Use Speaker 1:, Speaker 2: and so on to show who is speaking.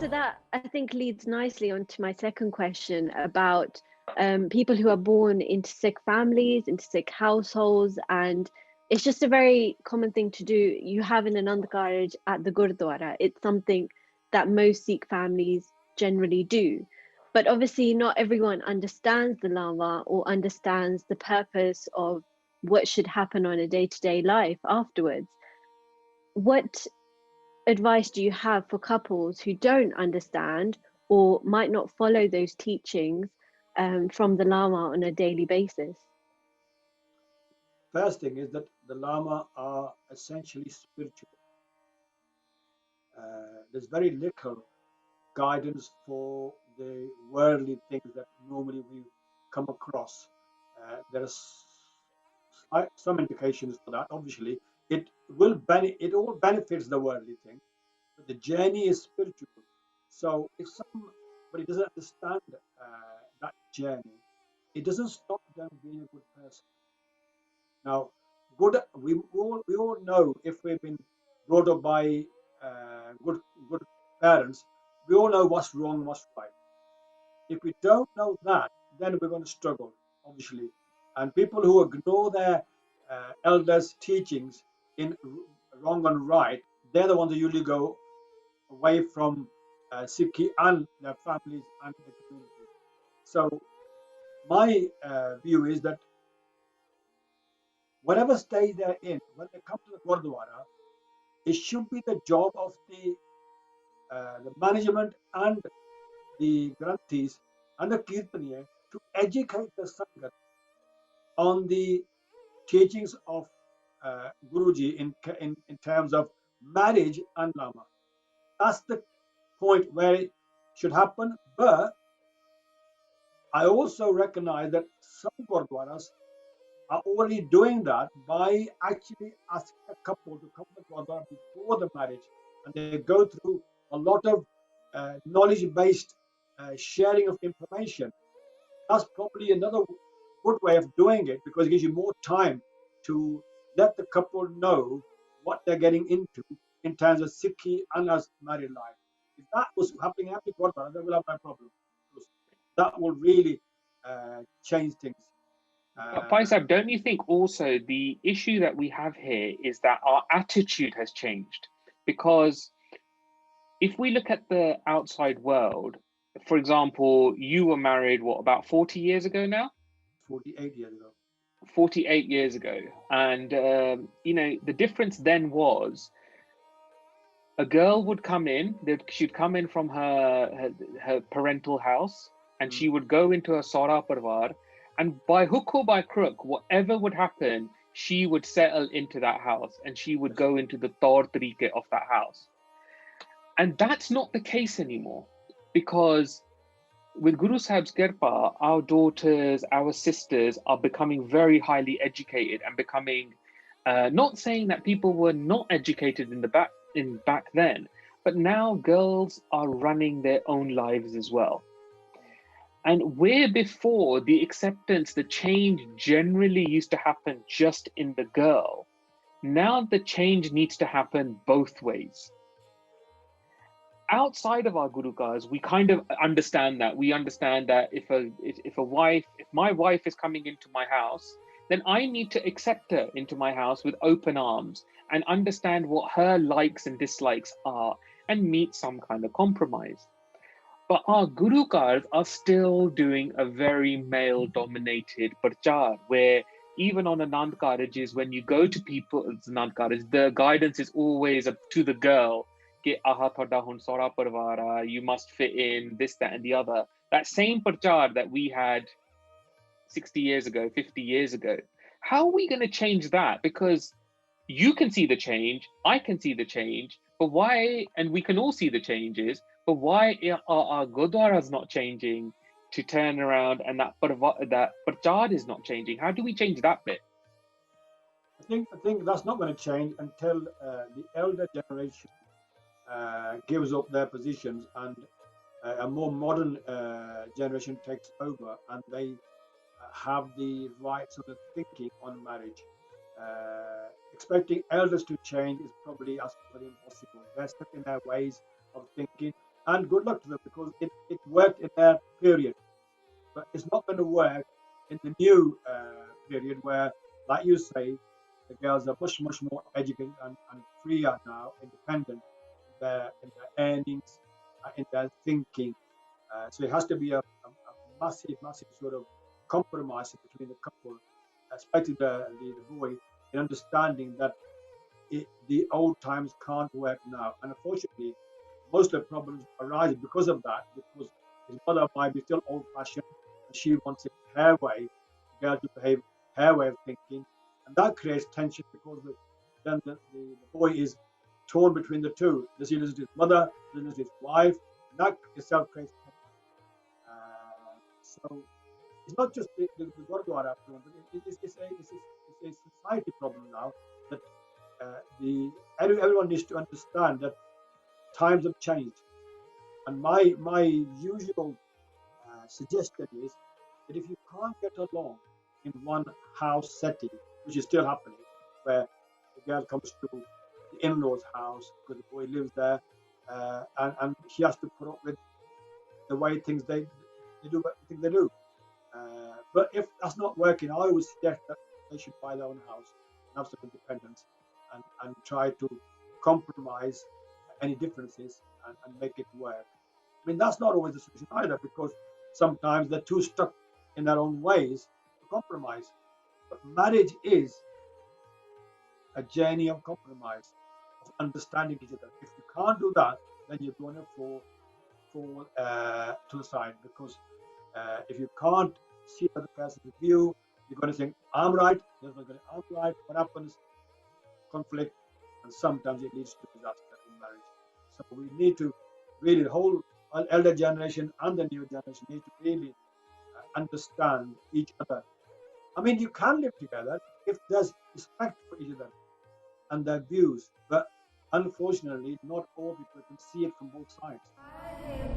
Speaker 1: So that I think leads nicely onto my second question about people who are born into Sikh families, into Sikh households, and it's just a very common thing to do. You have an anand karaj at the Gurdwara. It's something that most Sikh families generally do. But obviously, not everyone understands the Laavan or understands the purpose of what should happen on a day-to-day life afterwards. What advice do you have for couples who don't understand or might not follow those teachings from the Lama on a daily basis?
Speaker 2: First thing is that the Lama are essentially spiritual. There's very little guidance for the worldly things that normally we come across. There are some indications for that. Obviously, it all benefits the worldly thing, but the journey is spiritual. So if somebody doesn't understand that journey, it doesn't stop them being a good person. Now, we all know if we've been brought up by good parents, we all know what's wrong, what's right. If we don't know that, then we're going to struggle, obviously. And people who ignore their elders' teachings in wrong and right, they're the ones who usually go away from Sikhi and their families and the community. So my view is that whatever stage they're in, when they come to the Gurdwara, it should be the job of the management and the Granthis and the Kirtaniya to educate the Sangat on the teachings of Guruji in terms of marriage and Lama. That's the point where it should happen. But I also recognize that some Gurdwaras are already doing that by actually asking a couple to come to Gurdwara before the marriage, and they go through a lot of knowledge-based sharing of information. That's probably another good way of doing it because it gives you more time to let the couple know what they're getting into in terms of Sikhi and as married life. If that was happening after Gurdwara, then we'll have no problem. Because that will really change things.
Speaker 3: But Faisal, don't you think also the issue that we have here is that our attitude has changed? Because if we look at the outside world, for example, you were married, what, about 40 years ago now?
Speaker 2: 48 years ago.
Speaker 3: 48 years ago. And, the difference then was a girl would come in, she'd come in from her parental house, and she would go into a Sora Parvar, and by hook or by crook, whatever would happen, she would settle into that house and she would go into the Taur Tariqe of that house. And that's not the case anymore, because with Guru Sahib's Kirpa, our daughters, our sisters are becoming very highly educated and becoming, not saying that people were not educated back then, but now girls are running their own lives as well. And where before the acceptance, the change generally used to happen just in the girl, now the change needs to happen both ways. Outside of our gurukas, we kind of understand that. We understand that if my wife is coming into my house, then I need to accept her into my house with open arms and understand what her likes and dislikes are and meet some kind of compromise. But our gurukas are still doing a very male-dominated prachar, where even on Anand Karages, when you go to people's Anand Karaj, the guidance is always up to the girl. You must fit in, this, that, and the other. That same prachar that we had 60 years ago, 50 years ago. How are we going to change that? Because you can see the change, I can see the change, but why, and we can all see the changes, but why are our gurdwaras not changing to turn around and that prachar is not changing? How do we change that bit?
Speaker 2: I think that's not going to change until the elder generation gives up their positions and a more modern generation takes over and they have the right sort of thinking on marriage. Expecting elders to change is probably absolutely impossible. They're stuck in their ways of thinking, and good luck to them because it worked in their period, but it's not going to work in the new period where, like you say, the girls are much more educated and freer now, independent in their earnings, in their thinking. So it has to be a massive sort of compromise between the couple, especially the boy, in understanding that the old times can't work now. And unfortunately, most of the problems arise because of that, because his mother might be still old fashioned and she wants it her way, the girl to behave her way of thinking. And that creates tension because then the boy is torn between the two. Does he listen to his mother? Does he listen to his wife? And that itself creates tension. So it's not just the Gurdwara problem, but it's a society problem now that everyone needs to understand that times have changed. And my usual suggestion is that if you can't get along in one house setting, which is still happening, where the girl comes to the in-laws' house because the boy lives there, and she has to put up with the way they do what they do. But if that's not working, I always suggest that they should buy their own house and have some independence and try to compromise any differences and make it work. I mean, that's not always the solution either because sometimes they're too stuck in their own ways to compromise. But marriage is a journey of compromise, of understanding each other. If you can't do that, then you're going to fall to the side because if you can't see the other person's view, you're going to think, I'm right, the other going to I'm right. What happens? Conflict, and sometimes it leads to disaster in marriage. So we need to really, the whole elder generation and the new generation need to really understand each other. I mean, you can live together if there's respect for each other and their views, but unfortunately, not all people can see it from both sides.